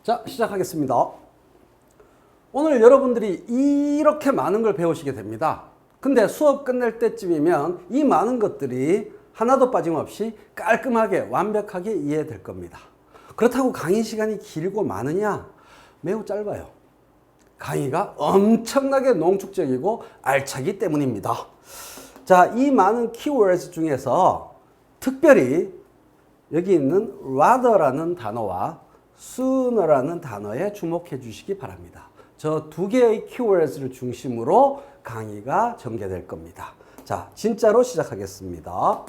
자, 시작하겠습니다. 오늘 여러분들이 이렇게 많은 걸 배우시게 됩니다. 근데 수업 끝낼 때쯤이면 이 많은 것들이 하나도 빠짐없이 깔끔하게 완벽하게 이해될 겁니다. 그렇다고 강의 시간이 길고 많으냐? 매우 짧아요. 강의가 엄청나게 농축적이고 알차기 때문입니다. 자, 이 많은 키워드 중에서 특별히 여기 있는 rather라는 단어와 sooner라는 단어에 주목해 주시기 바랍니다. 저 두 개의 키워드를 중심으로 강의가 전개될 겁니다. 자, 진짜로 시작하겠습니다.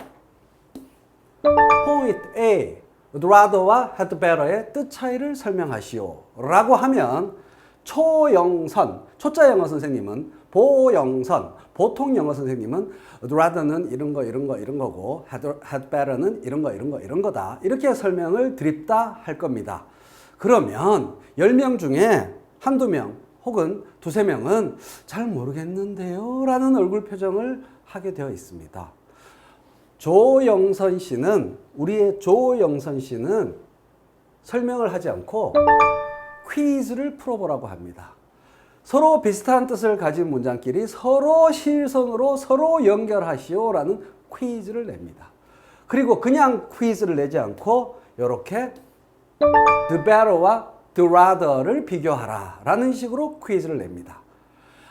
Point A, rather와 had better의 뜻 차이를 설명하시오 라고 하면 초영선, 초자 영어 선생님은 보영선, 보통 영어 선생님은 rather는 이런 거고 had better는 이런 거다. 이렇게 설명을 드립다 할 겁니다. 그러면 10명 중에 한두 명 혹은 두세 명은 잘 모르겠는데요 라는 얼굴 표정을 하게 되어 있습니다. 조영선 씨는, 우리의 조영선 씨는 설명을 하지 않고 퀴즈를 풀어보라고 합니다. 서로 비슷한 뜻을 가진 문장끼리 서로 실선으로 서로 연결하시오 라는 퀴즈를 냅니다. 그리고 그냥 퀴즈를 내지 않고 이렇게 the better와 the rather를 비교하라 라는 식으로 퀴즈를 냅니다.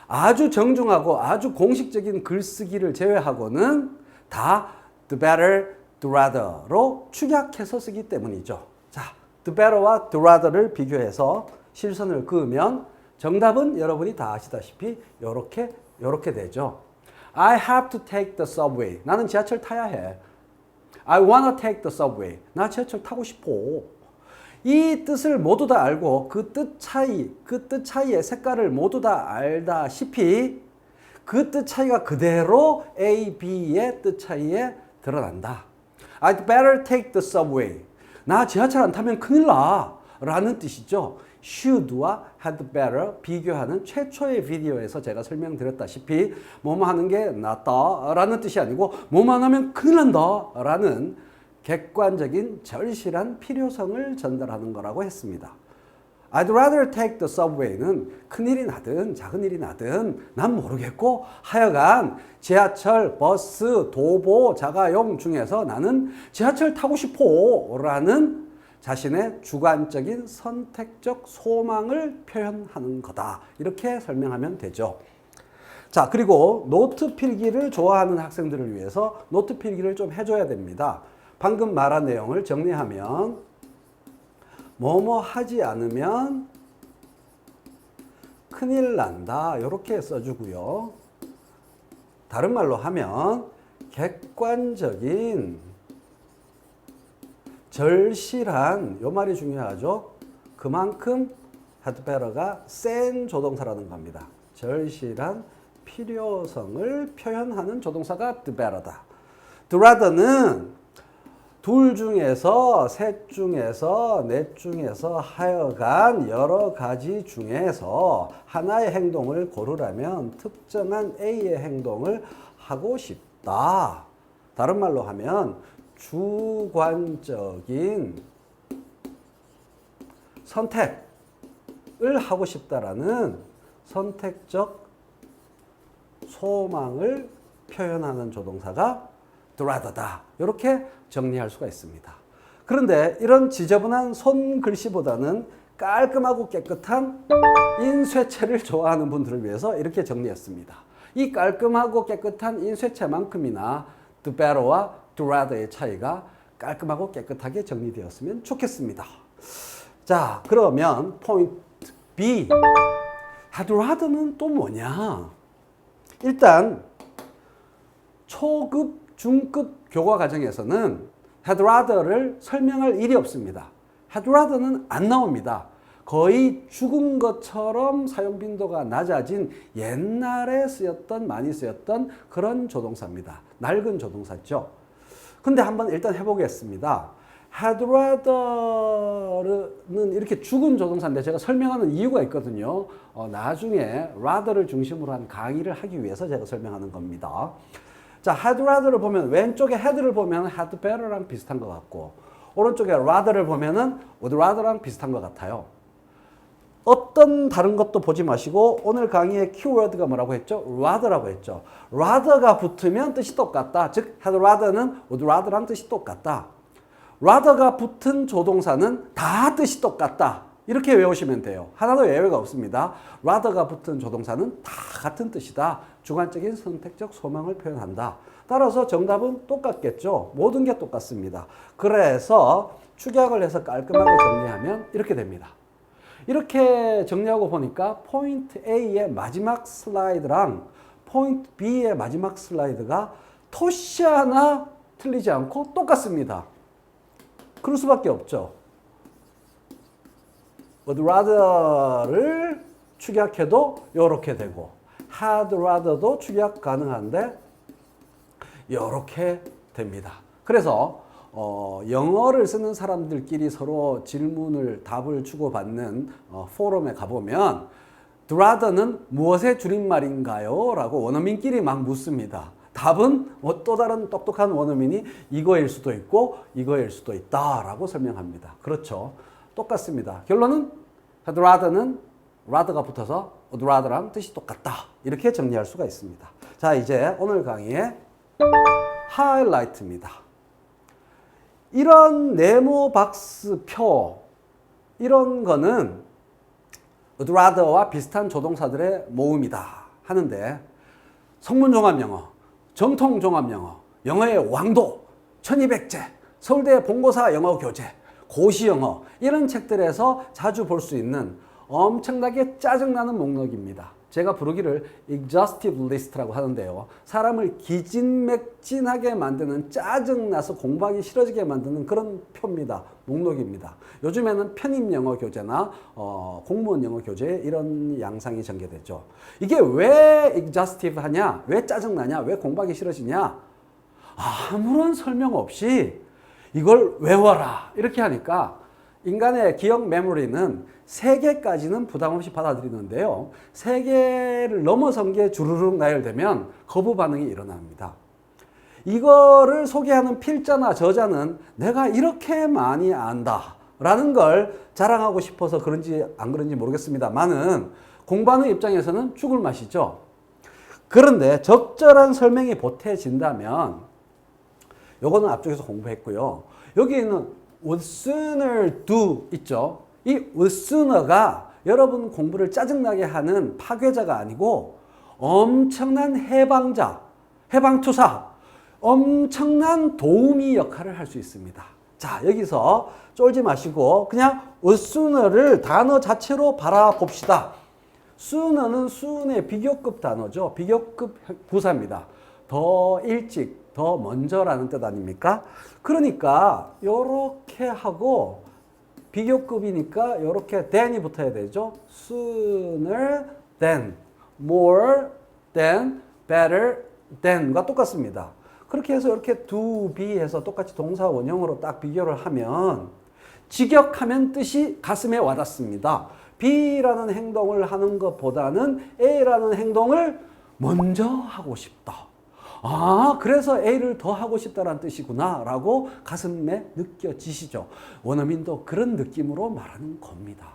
아주 정중하고 아주 공식적인 글쓰기를 제외하고는 다 the better, the rather로 축약해서 쓰기 때문이죠. 자, the better와 the rather를 비교해서 실선을 그으면 정답은 여러분이 다 아시다시피 요렇게 되죠. I have to take the subway. 나는 지하철 타야 해. I wanna take the subway. 나 지하철 타고 싶어. 이 뜻을 모두 다 알고 그 뜻 차이의 색깔을 모두 다 알다시피 그 뜻 차이가 그대로 A, B의 뜻 차이에 드러난다. I'd better take the subway. 나 지하철 안 타면 큰일 나. 라는 뜻이죠. should와 had better 비교하는 최초의 비디오에서 제가 설명드렸다시피 뭐뭐 하는 게 낫다 라는 뜻이 아니고 뭐만 하면 큰일 난다 라는 객관적인 절실한 필요성을 전달하는 거라고 했습니다. I'd rather take the subway는 큰일이 나든 작은 일이 나든 난 모르겠고 하여간 지하철, 버스, 도보, 자가용 중에서 나는 지하철 타고 싶어 라는 자신의 주관적인 선택적 소망을 표현하는 거다. 이렇게 설명하면 되죠. 자, 그리고 노트 필기를 좋아하는 학생들을 위해서 노트 필기를 좀 해줘야 됩니다. 방금 말한 내용을 정리하면 뭐뭐 하지 않으면 큰일 난다. 이렇게 써주고요. 다른 말로 하면 객관적인 절실한, 요 말이 중요하죠. 그만큼 had better가 센 조동사라는 겁니다. 절실한 필요성을 표현하는 조동사가 the better다. the rather는 둘 중에서, 셋 중에서, 넷 중에서 하여간 여러 가지 중에서 하나의 행동을 고르라면 특정한 A의 행동을 하고 싶다. 다른 말로 하면 주관적인 선택을 하고 싶다라는 선택적 소망을 표현하는 조동사가 the rather다. 이렇게 정리할 수가 있습니다. 그런데 이런 지저분한 손글씨보다는 깔끔하고 깨끗한 인쇄체를 좋아하는 분들을 위해서 이렇게 정리했습니다. 이 깔끔하고 깨끗한 인쇄체만큼이나 the better와 the rather의 차이가 깔끔하고 깨끗하게 정리되었으면 좋겠습니다. 자, 그러면 포인트 B, had rather는 또 뭐냐? 일단 초급, 중급 교과 과정에서는 had rather를 설명할 일이 없습니다. had rather는 안 나옵니다. 거의 죽은 것처럼 사용 빈도가 낮아진 옛날에 많이 쓰였던 그런 조동사입니다. 낡은 조동사죠. 근데 한번 일단 해보겠습니다. had rather는 이렇게 죽은 조동사인데 제가 설명하는 이유가 있거든요. 나중에 rather를 중심으로 한 강의를 하기 위해서 제가 설명하는 겁니다. 자, had rather를 보면 왼쪽에 had를 보면 had better랑 비슷한 것 같고 오른쪽에 rather를 보면은 would rather랑 비슷한 것 같아요. 어떤 다른 것도 보지 마시고 오늘 강의의 키워드가 뭐라고 했죠? rather라고 했죠. rather가 붙으면 뜻이 똑같다. 즉 had rather는 would rather랑 뜻이 똑같다. rather가 붙은 조동사는 다 뜻이 똑같다. 이렇게 외우시면 돼요. 하나도 예외가 없습니다. rather가 붙은 조동사는 다 같은 뜻이다. 주관적인 선택적 소망을 표현한다. 따라서 정답은 똑같겠죠. 모든 게 똑같습니다. 그래서 축약을 해서 깔끔하게 정리하면 이렇게 됩니다. 이렇게 정리하고 보니까 포인트 A의 마지막 슬라이드랑 포인트 B의 마지막 슬라이드가 토시 하나 틀리지 않고 똑같습니다. 그럴 수밖에 없죠. would rather를 축약해도 이렇게 되고 had rather도 축약 가능한데 이렇게 됩니다. 그래서 영어를 쓰는 사람들끼리 서로 질문을 답을 주고받는 포럼에 가보면 rather는 무엇의 줄임말인가요? 라고 원어민끼리 막 묻습니다. 답은 또 다른 똑똑한 원어민이 이거일 수도 있고 이거일 수도 있다 라고 설명합니다. 그렇죠. 똑같습니다. 결론은 had rather는 rather가 붙어서 would rather랑 뜻이 똑같다. 이렇게 정리할 수가 있습니다. 자, 이제 오늘 강의의 하이라이트입니다. 이런 네모 박스 표 이런 거는 would rather와 비슷한 조동사들의 모음이다 하는데 성문종합영어, 정통종합영어, 영어의 왕도, 1200제, 서울대 본고사 영어교재, 고시영어 이런 책들에서 자주 볼 수 있는 엄청나게 짜증나는 목록입니다. 제가 부르기를 exhaustive list라고 하는데요. 사람을 기진맥진하게 만드는 짜증나서 공부하기 싫어지게 만드는 그런 표입니다. 목록입니다. 요즘에는 편입영어 교재나 공무원 영어 교재에 이런 양상이 전개되죠. 이게 왜 exhaustive 하냐? 왜 짜증나냐? 왜 공부하기 싫어지냐? 아무런 설명 없이 이걸 외워라 이렇게 하니까 인간의 기억 메모리는 3개까지는 부담 없이 받아들이는데요. 3개를 넘어선 게 주르륵 나열되면 거부 반응이 일어납니다. 이거를 소개하는 필자나 저자는 내가 이렇게 많이 안다 라는 걸 자랑하고 싶어서 그런지 안 그런지 모르겠습니다만은 공부하는 입장에서는 죽을 맛이죠. 그런데 적절한 설명이 보태진다면 요거는 앞쪽에서 공부했고요. 여기는 would sooner do 있죠. 이 would sooner가 여러분 공부를 짜증나게 하는 파괴자가 아니고 엄청난 해방자, 해방투사, 엄청난 도우미 역할을 할 수 있습니다. 자, 여기서 쫄지 마시고 그냥 would sooner를 단어 자체로 바라봅시다. sooner는 soon의 비교급 단어죠. 비교급 부사입니다. 더 일찍, 더 먼저라는 뜻 아닙니까? 그러니까 이렇게 하고 비교급이니까 이렇게 than이 붙어야 되죠. sooner than, more than, better than과 똑같습니다. 그렇게 해서 이렇게 to be 해서 똑같이 동사 원형으로 딱 비교를 하면 직역하면 뜻이 가슴에 와닿습니다. B라는 행동을 하는 것보다는 A라는 행동을 먼저 하고 싶다. 아, 그래서 A를 더 하고 싶다는 뜻이구나 라고 가슴에 느껴지시죠. 원어민도 그런 느낌으로 말하는 겁니다.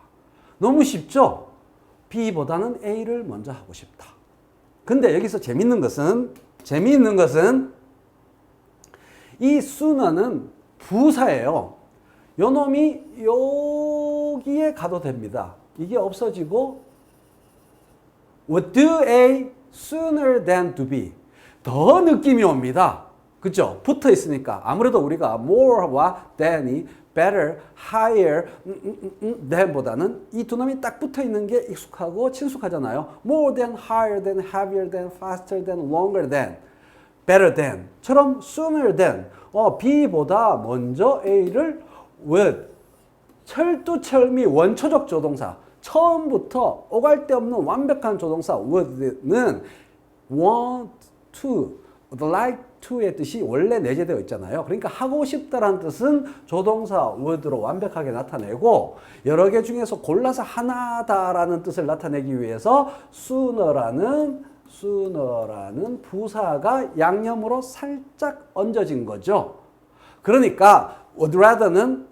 너무 쉽죠? B보다는 A를 먼저 하고 싶다. 근데 여기서 재밌는 것은 이 sooner는 부사예요. 요 놈이 여기에 가도 됩니다. 이게 없어지고 would do A sooner than to be 더 느낌이 옵니다. 그죠? 붙어 있으니까. 아무래도 우리가 more와 than이 better, higher, than보다는 이 두 놈이 딱 붙어 있는 게 익숙하고 친숙하잖아요. more than, higher than, heavier than, faster than, longer than, better than 처럼 sooner than B보다 먼저 A를 with 철두철미 원초적 조동사 처음부터 오갈 데 없는 완벽한 조동사 would는 want to, like to의 뜻이 원래 내재되어 있잖아요. 그러니까 하고 싶다라는 뜻은 조동사 would로 완벽하게 나타내고 여러 개 중에서 골라서 하나다라는 뜻을 나타내기 위해서 sooner라는 부사가 양념으로 살짝 얹어진 거죠. 그러니까 would rather는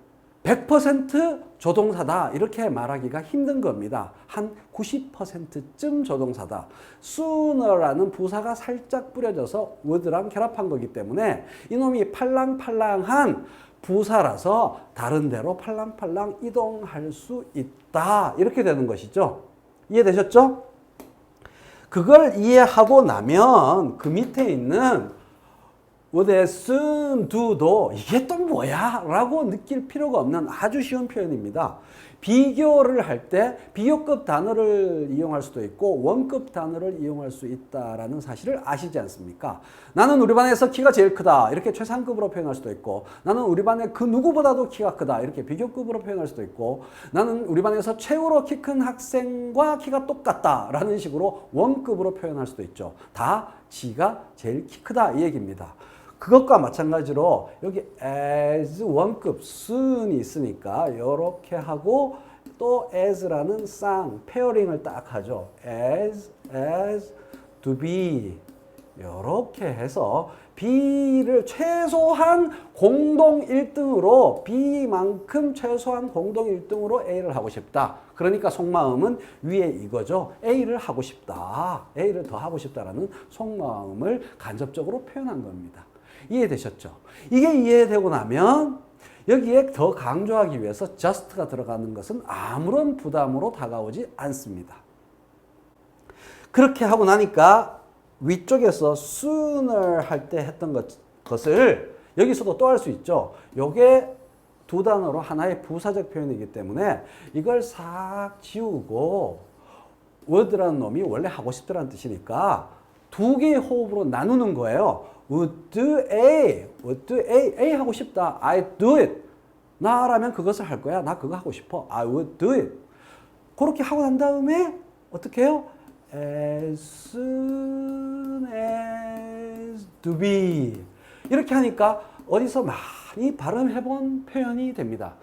100% 조동사다 이렇게 말하기가 힘든 겁니다. 한 90%쯤 조동사다. sooner라는 부사가 살짝 뿌려져서 would랑 결합한 거기 때문에 이놈이 팔랑팔랑한 부사라서 다른 데로 팔랑팔랑 이동할 수 있다. 이렇게 되는 것이죠. 이해되셨죠? 그걸 이해하고 나면 그 밑에 있는 would as soon do도 이게 또 뭐야? 라고 느낄 필요가 없는 아주 쉬운 표현입니다. 비교를 할 때 비교급 단어를 이용할 수도 있고 원급 단어를 이용할 수 있다라는 사실을 아시지 않습니까? 나는 우리 반에서 키가 제일 크다 이렇게 최상급으로 표현할 수도 있고 나는 우리 반에 그 누구보다도 키가 크다 이렇게 비교급으로 표현할 수도 있고 나는 우리 반에서 최고로 키 큰 학생과 키가 똑같다 라는 식으로 원급으로 표현할 수도 있죠. 다 지가 제일 키 크다 이 얘기입니다. 그것과 마찬가지로 여기 as 원급 soon이 있으니까 이렇게 하고 또 as라는 쌍 페어링을 딱 하죠. as to be 이렇게 해서 B를 최소한 공동 1등으로 B만큼 최소한 공동 1등으로 A를 하고 싶다. 그러니까 속마음은 위에 이거죠. A를 하고 싶다. A를 더 하고 싶다라는 속마음을 간접적으로 표현한 겁니다. 이해되셨죠? 이게 이해되고 나면 여기에 더 강조하기 위해서 just가 들어가는 것은 아무런 부담으로 다가오지 않습니다. 그렇게 하고 나니까 위쪽에서 sooner 할 때 했던 것을 여기서도 또 할 수 있죠. 요게 두 단어로 하나의 부사적 표현이기 때문에 이걸 싹 지우고 would라는 놈이 원래 하고 싶다라는 뜻이니까 두 개의 호흡으로 나누는 거예요. would A A 하고 싶다. I do it. 나라면 그것을 할 거야. 나 그거 하고 싶어. I would do it. 그렇게 하고 난 다음에 어떻게 해요? As soon as to be. 이렇게 하니까 어디서 많이 발음해본 표현이 됩니다.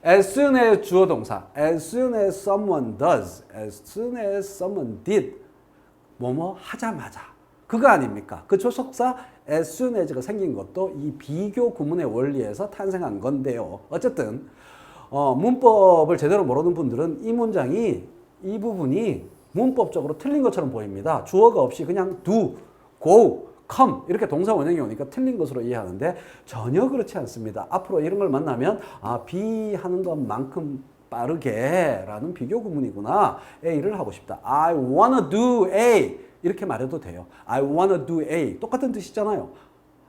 As soon as 주어 동사. As soon as someone does. As soon as someone did. 뭐뭐 하자마자. 그거 아닙니까? 그 조속사 as soon as가 생긴 것도 이 비교 구문의 원리에서 탄생한 건데요. 어쨌든 문법을 제대로 모르는 분들은 이 문장이 이 부분이 문법적으로 틀린 것처럼 보입니다. 주어가 없이 그냥 do, go, come 이렇게 동사 원형이 오니까 틀린 것으로 이해하는데 전혀 그렇지 않습니다. 앞으로 이런 걸 만나면 be 하는 것만큼 빠르게 라는 비교 구문이구나. A를 하고 싶다. I wanna do A 이렇게 말해도 돼요. I wanna do A 똑같은 뜻이잖아요.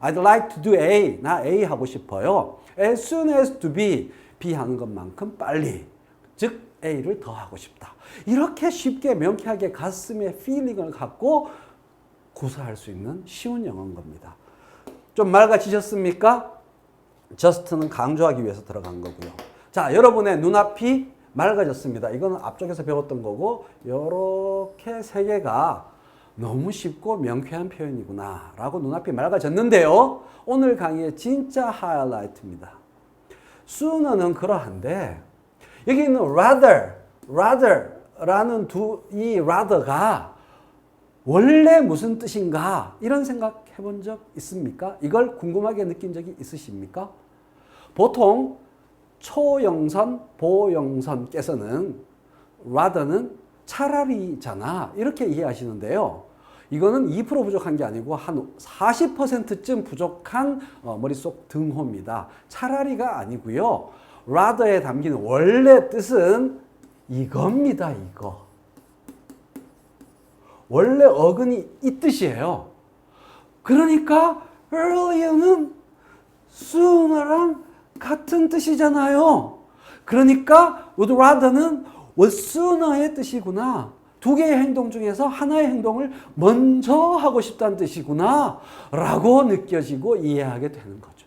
I'd like to do A 나 A 하고 싶어요. As soon as to be B 하는 것만큼 빨리 즉 A를 더 하고 싶다. 이렇게 쉽게 명쾌하게 가슴에 feeling을 갖고 구사할 수 있는 쉬운 영어인 겁니다. 좀 맑아지셨습니까? just는 강조하기 위해서 들어간 거고요. 자, 여러분의 눈앞이 맑아졌습니다. 이거는 앞쪽에서 배웠던 거고 이렇게 세 개가 너무 쉽고 명쾌한 표현이구나 라고 눈앞이 맑아졌는데요. 오늘 강의의 진짜 하이라이트입니다. sooner는 그러한데 여기 있는 rather라는 이 rather가 원래 무슨 뜻인가 이런 생각 해본 적 있습니까? 이걸 궁금하게 느낀 적이 있으십니까? 보통 초영선, 보영선께서는 rather는 차라리잖아 이렇게 이해하시는데요. 이거는 2% 부족한 게 아니고 한 40%쯤 부족한 머릿속 등호입니다. 차라리가 아니고요. rather에 담긴 원래 뜻은 이겁니다. 이거. 원래 어근이 이 뜻이에요. 그러니까 earlier는 sooner랑 같은 뜻이잖아요. 그러니까 would rather는 would sooner의 뜻이구나. 두 개의 행동 중에서 하나의 행동을 먼저 하고 싶다는 뜻이구나 라고 느껴지고 이해하게 되는 거죠.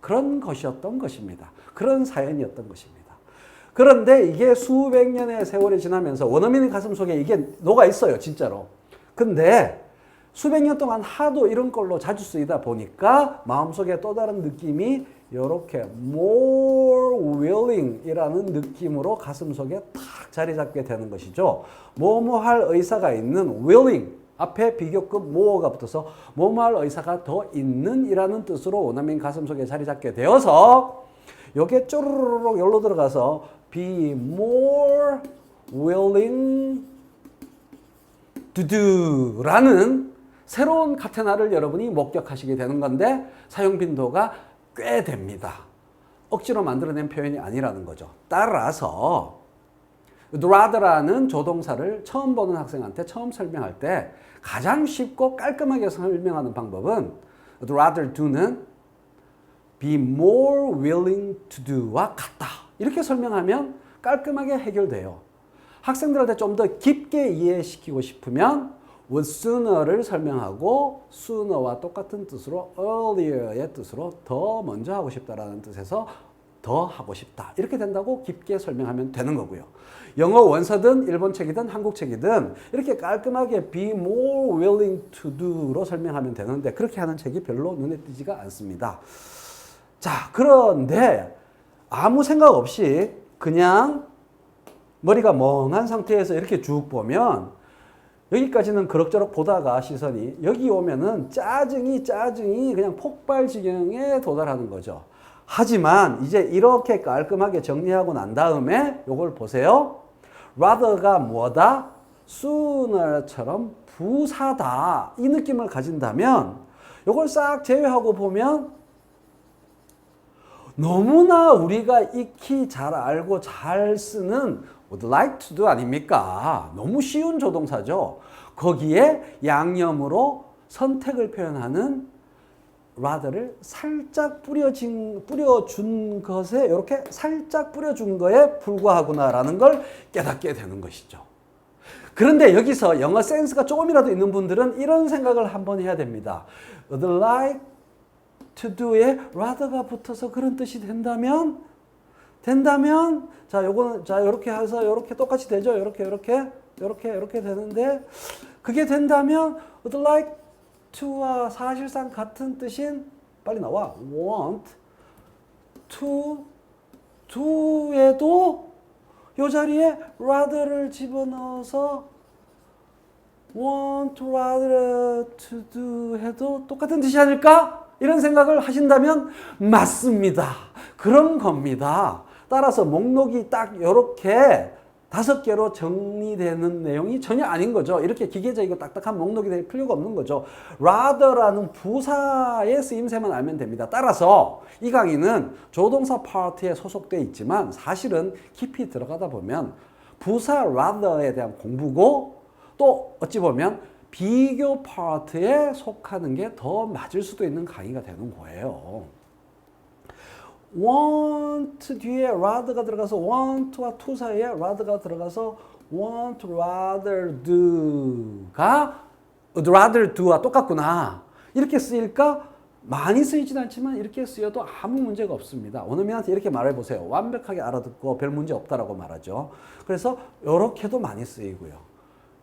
그런 것이었던 것입니다. 그런 사연이었던 것입니다. 그런데 이게 수백 년의 세월이 지나면서 원어민의 가슴 속에 이게 녹아 있어요. 진짜로. 근데 수백 년 동안 하도 이런 걸로 자주 쓰이다 보니까 마음속에 또 다른 느낌이 이렇게 more willing 이라는 느낌으로 가슴속에 탁 자리 잡게 되는 것이죠. 뭐뭐 할 의사가 있는 willing 앞에 비교급 more가 붙어서 뭐뭐 할 의사가 더 있는 이라는 뜻으로 원어민 가슴속에 자리 잡게 되어서 요게 쪼르르륵 열로 들어가서 be more willing to do 라는 새로운 카테나를 여러분이 목격하시게 되는 건데 사용 빈도가 꽤 됩니다. 억지로 만들어낸 표현이 아니라는 거죠. 따라서 rather라는 조동사를 처음 보는 학생한테 처음 설명할 때 가장 쉽고 깔끔하게 설명하는 방법은 rather do는 be more willing to do와 같다. 이렇게 설명하면 깔끔하게 해결돼요. 학생들한테 좀 더 깊게 이해시키고 싶으면 would sooner를 설명하고 sooner와 똑같은 뜻으로 earlier의 뜻으로 더 먼저 하고 싶다라는 뜻에서 더 하고 싶다. 이렇게 된다고 깊게 설명하면 되는 거고요. 영어 원서든 일본 책이든 한국 책이든 이렇게 깔끔하게 be more willing to do로 설명하면 되는데 그렇게 하는 책이 별로 눈에 띄지가 않습니다. 자, 그런데 아무 생각 없이 그냥 머리가 멍한 상태에서 이렇게 쭉 보면 여기까지는 그럭저럭 보다가 시선이 여기 오면은 짜증이 그냥 폭발 지경에 도달하는 거죠. 하지만 이제 이렇게 깔끔하게 정리하고 난 다음에 요걸 보세요. rather가 뭐다? sooner처럼 부사다. 이 느낌을 가진다면 요걸 싹 제외하고 보면 너무나 우리가 익히 잘 알고 잘 쓰는 would like to do 아닙니까? 너무 쉬운 조동사죠. 거기에 양념으로 선택을 표현하는 rather를 살짝 뿌려준 것에 이렇게 살짝 뿌려준 거에 불과하구나라는 걸 깨닫게 되는 것이죠. 그런데 여기서 영어 센스가 조금이라도 있는 분들은 이런 생각을 한번 해야 됩니다. would like to do에 rather가 붙어서 그런 뜻이 된다면 자, 요거는 자, 요렇게 해서 요렇게 똑같이 되죠. 요렇게 되는데 그게 된다면 would like to와 사실상 같은 뜻인 빨리 나와. want to do에도 요 자리에 rather를 집어넣어서 want rather to do 해도 똑같은 뜻이 아닐까? 이런 생각을 하신다면 맞습니다. 그런 겁니다. 따라서 목록이 딱 이렇게 5개로 정리되는 내용이 전혀 아닌 거죠. 이렇게 기계적이고 딱딱한 목록이 될 필요가 없는 거죠. rather라는 부사의 쓰임새만 알면 됩니다. 따라서 이 강의는 조동사 파트에 소속되어 있지만 사실은 깊이 들어가다 보면 부사 rather에 대한 공부고 또 어찌 보면 비교 파트에 속하는 게 더 맞을 수도 있는 강의가 되는 거예요. want 뒤에 rather가 들어가서 want와 to 사이에 rather가 들어가서 want rather do가 rather do와 똑같구나. 이렇게 쓰일까? 많이 쓰이진 않지만 이렇게 쓰여도 아무 문제가 없습니다. 원어민한테 이렇게 말해보세요. 완벽하게 알아듣고 별 문제 없다라고 말하죠. 그래서 이렇게도 많이 쓰이고요.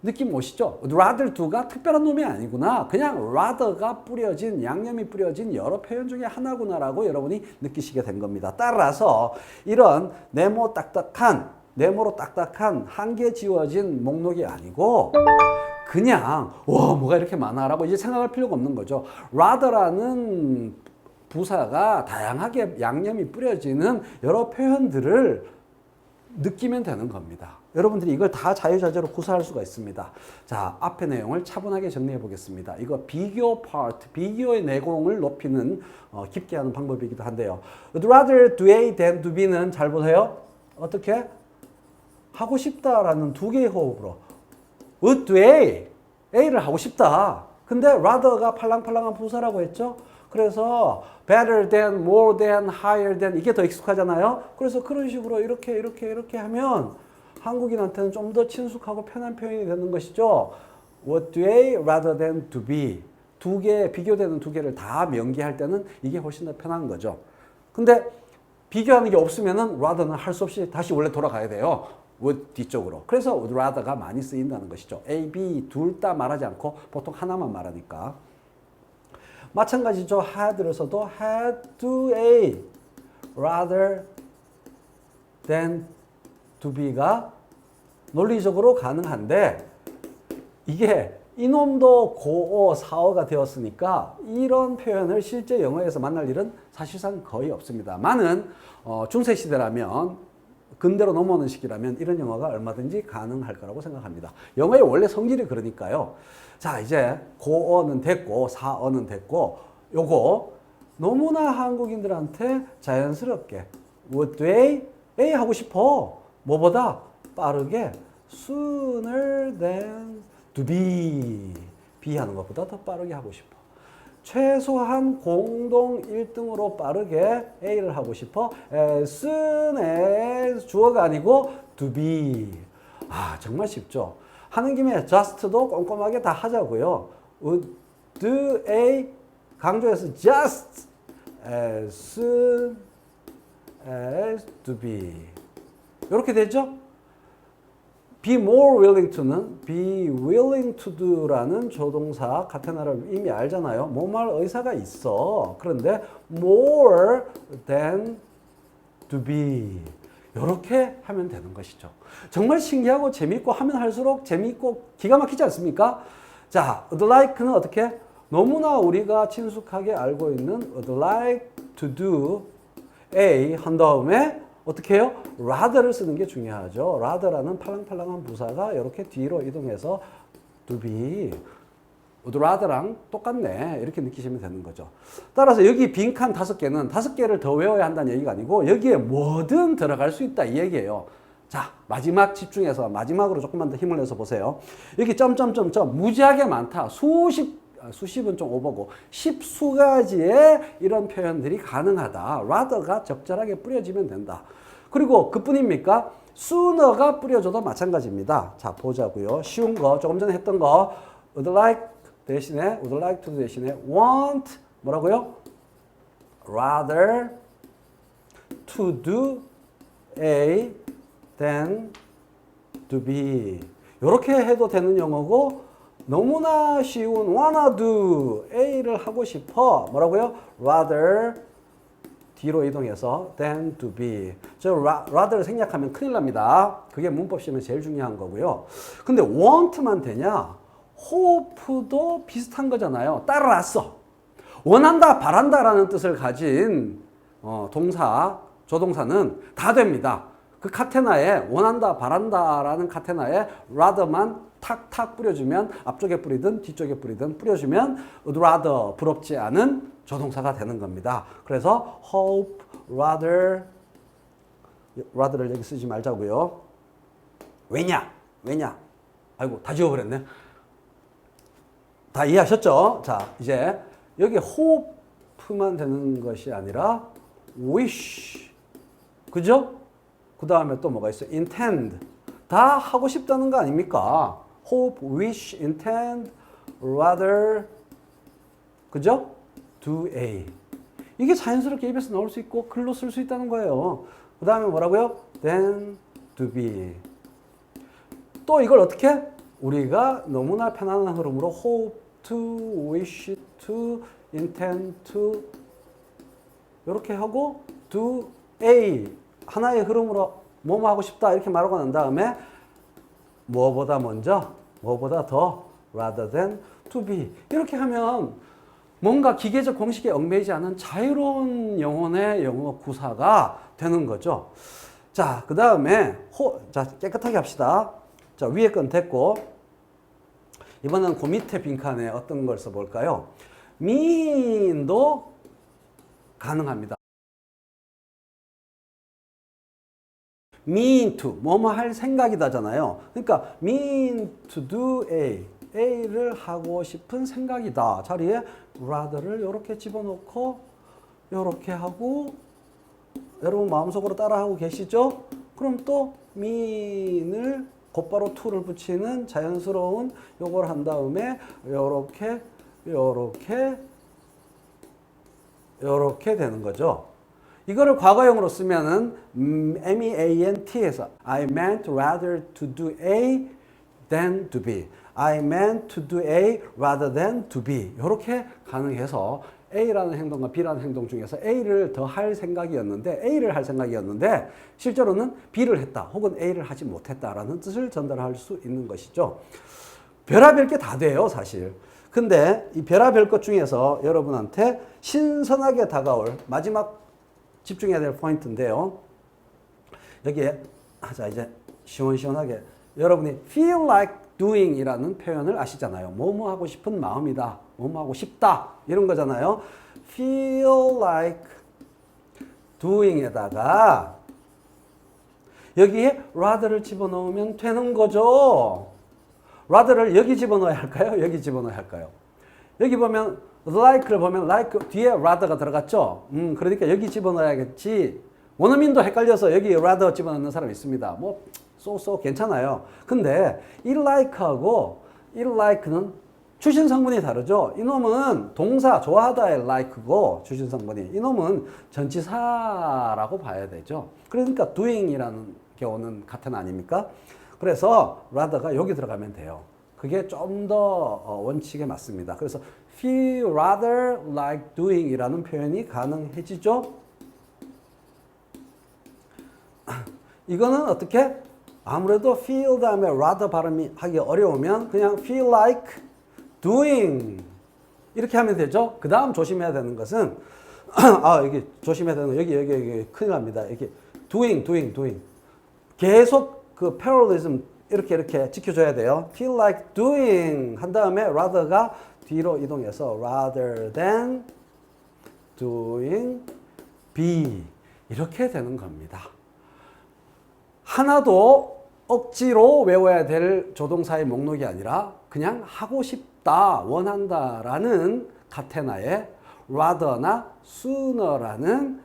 느낌 오시죠? rather do가 특별한 놈이 아니구나. 그냥 rather가 뿌려진, 양념이 뿌려진 여러 표현 중에 하나구나라고 여러분이 느끼시게 된 겁니다. 따라서 이런 네모로 딱딱한 한 개 지워진 목록이 아니고 그냥 와 뭐가 이렇게 많아라고 이제 생각할 필요가 없는 거죠. rather라는 부사가 다양하게 양념이 뿌려지는 여러 표현들을 느끼면 되는 겁니다. 여러분들이 이걸 다 자유자재로 구사할 수가 있습니다. 자, 앞의 내용을 차분하게 정리해 보겠습니다. 이거 비교 파트, 비교의 내공을 높이는 깊게 하는 방법이기도 한데요. Would rather do A than do B는 잘 보세요. 어떻게? 하고 싶다라는 두 개의 호흡으로 Would do A, A를 하고 싶다. 근데 rather가 팔랑팔랑한 부사라고 했죠. 그래서 better than, more than, higher than 이게 더 익숙하잖아요. 그래서 그런 식으로 이렇게 하면 한국인한테는 좀 더 친숙하고 편한 표현이 되는 것이죠. What do A rather than to be. 두 개, 비교되는 두 개를 다 명기할 때는 이게 훨씬 더 편한 거죠. 근데 비교하는 게 없으면은 rather는 할 수 없이 다시 원래 돌아가야 돼요. would 뒤쪽으로. 그래서 would rather가 많이 쓰인다는 것이죠. A, B 둘 다 말하지 않고 보통 하나만 말하니까. 마찬가지죠. had에서도 had to A rather than to B가 논리적으로 가능한데 이게 이놈도 고어, 사어가 되었으니까 이런 표현을 실제 영어에서 만날 일은 사실상 거의 없습니다. 많은 중세 시대라면 근대로 넘어오는 시기라면 이런 영어가 얼마든지 가능할 거라고 생각합니다. 영어의 원래 성질이 그러니까요. 자, 이제 고어는 됐고 사어는 됐고 요거 너무나 한국인들한테 자연스럽게 would they 하고 싶어. 뭐보다 빠르게 sooner than to be 하는 것보다 더 빠르게 하고 싶어. 최소한 공동 1등으로 빠르게 A를 하고 싶어. as soon as 주어가 아니고 to be. 아, 정말 쉽죠. 하는 김에 just도 꼼꼼하게 다 하자고요. would A 강조해서 just as soon as to be. 이렇게 되죠? be more willing to는 be willing to do라는 조동사 카테나를 이미 알잖아요. 뭐말 의사가 있어. 그런데 more than to be. 이렇게 하면 되는 것이죠. 정말 신기하고 재밌고 하면 할수록 재밌고 기가 막히지 않습니까? 자, would like는 어떻게? 너무나 우리가 친숙하게 알고 있는 would like to do A 한 다음에 어떻게 해요? rather를 쓰는 게 중요하죠. rather라는 팔랑팔랑한 부사가 이렇게 뒤로 이동해서 to be would rather랑 똑같네 이렇게 느끼시면 되는 거죠. 따라서 여기 빈칸 5개는 5개를 더 외워야 한다는 얘기가 아니고 여기에 뭐든 들어갈 수 있다 이 얘기예요. 자, 마지막 집중해서 마지막으로 조금만 더 힘을 내서 보세요. 여기 점점점점 무지하게 많다. 수십은 좀 오버고 십수가지의 이런 표현들이 가능하다. rather가 적절하게 뿌려지면 된다. 그리고 그뿐입니까? sooner가 뿌려줘도 마찬가지입니다. 자, 보자고요. 쉬운 거 조금 전에 했던 거 would like 대신에 would like to 대신에 want 뭐라고요? rather to do A than to be. 이렇게 해도 되는 영어고 너무나 쉬운 wanna do A를 하고 싶어 뭐라고요? rather 뒤로 이동해서 than to be. 저 rather를 생략하면 큰일 납니다. 그게 문법 시험에 제일 중요한 거고요. 근데 want만 되냐? hope도 비슷한 거잖아요. 따라놨어. 원한다, 바란다라는 뜻을 가진 동사, 조동사는 다 됩니다. 그 카테나에 원한다, 바란다라는 카테나에 rather만 탁탁 뿌려주면 앞쪽에 뿌리든 뒤쪽에 뿌리든 뿌려주면 would rather 부럽지 않은 조동사가 되는 겁니다. 그래서 hope, rather를 여기 쓰지 말자고요. 왜냐? 아이고 다 지워버렸네. 다 이해하셨죠? 자, 이제 여기 hope만 되는 것이 아니라 wish, 그죠? 그 다음에 또 뭐가 있어요? intend. 다 하고 싶다는 거 아닙니까? hope, wish, intend, rather, 그죠? do A. 이게 자연스럽게 입에서 나올 수 있고 글로 쓸 수 있다는 거예요. 그 다음에 뭐라고요? then, to be. 또 이걸 어떻게? 우리가 너무나 편안한 흐름으로 hope to, wish to, intend to 이렇게 하고 do A 하나의 흐름으로 뭐뭐 하고 싶다 이렇게 말하고 난 다음에 뭐보다 먼저, 뭐보다 더 rather than to be 이렇게 하면 뭔가 기계적 공식에 얽매이지 않은 자유로운 영혼의 영어 구사가 되는 거죠. 자, 그 다음에 자, 깨끗하게 합시다. 자, 위에 건 됐고 이번엔 그 밑에 빈칸에 어떤 걸 써볼까요? mean도 가능합니다. mean to, 뭐뭐 할 생각이다잖아요. 그러니까 mean to do A, A를 하고 싶은 생각이다. 자리에 rather를 이렇게 집어넣고 이렇게 하고 여러분 마음속으로 따라하고 계시죠? 그럼 또 mean을 곧바로 to를 붙이는 자연스러운 요걸 한 다음에 요렇게 되는 거죠. 이거를 과거형으로 쓰면은 meant에서 I meant rather to do A than to B. I meant to do A rather than to B. 이렇게 가능해서 A라는 행동과 B라는 행동 중에서 A를 더 할 생각이었는데 A를 할 생각이었는데 실제로는 B를 했다 혹은 A를 하지 못했다라는 뜻을 전달할 수 있는 것이죠. 별의별 게 다 돼요, 사실. 근데 이 별의별 것 중에서 여러분한테 신선하게 다가올 마지막 집중해야 될 포인트인데요. 여기에 자 이제 시원시원하게 여러분이 feel like doing 이라는 표현을 아시잖아요. 뭐뭐 하고 싶은 마음이다. 뭐뭐 하고 싶다. 이런 거잖아요. feel like doing에다가 여기에 rather를 집어넣으면 되는 거죠. rather를 여기 집어넣어야 할까요? 여기 집어넣어야 할까요? 여기 보면 like를 보면 like 뒤에 rather가 들어갔죠. 그러니까 여기 집어넣어야겠지. 원어민도 헷갈려서 여기 rather 집어넣는 사람 있습니다. 뭐 so 괜찮아요. 근데 이 like하고 이 like는 주신 성분이 다르죠. 이놈은 동사 좋아하다의 like고 주신 성분이 이놈은 전치사라고 봐야 되죠. 그러니까 doing이라는 경우는 같은 아닙니까? 그래서 rather가 여기 들어가면 돼요. 그게 좀 더 원칙에 맞습니다. 그래서 feel rather like doing 이라는 표현이 가능해지죠. 이거는 어떻게? 아무래도 feel 다음에 rather 발음이 하기 어려우면 그냥 feel like doing 이렇게 하면 되죠. 그 다음 조심해야 되는 것은 여기 조심해야 되는 거 여기 큰일 납니다. 여기 doing 계속 그 parallelism 이렇게 지켜줘야 돼요. feel like doing 한 다음에 rather가 뒤로 이동해서 rather than doing be 이렇게 되는 겁니다. 하나도 억지로 외워야 될 조동사의 목록이 아니라 그냥 하고 싶다, 원한다라는 가테나에 rather나 sooner라는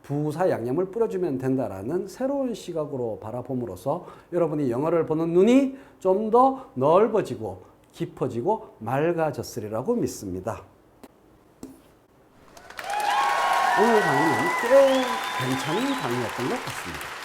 부사 양념을 뿌려주면 된다라는 새로운 시각으로 바라봄으로써 여러분이 영어를 보는 눈이 좀 더 넓어지고 깊어지고 맑아졌으리라고 믿습니다. 오늘 강의는 꽤 괜찮은 강의였던 것 같습니다.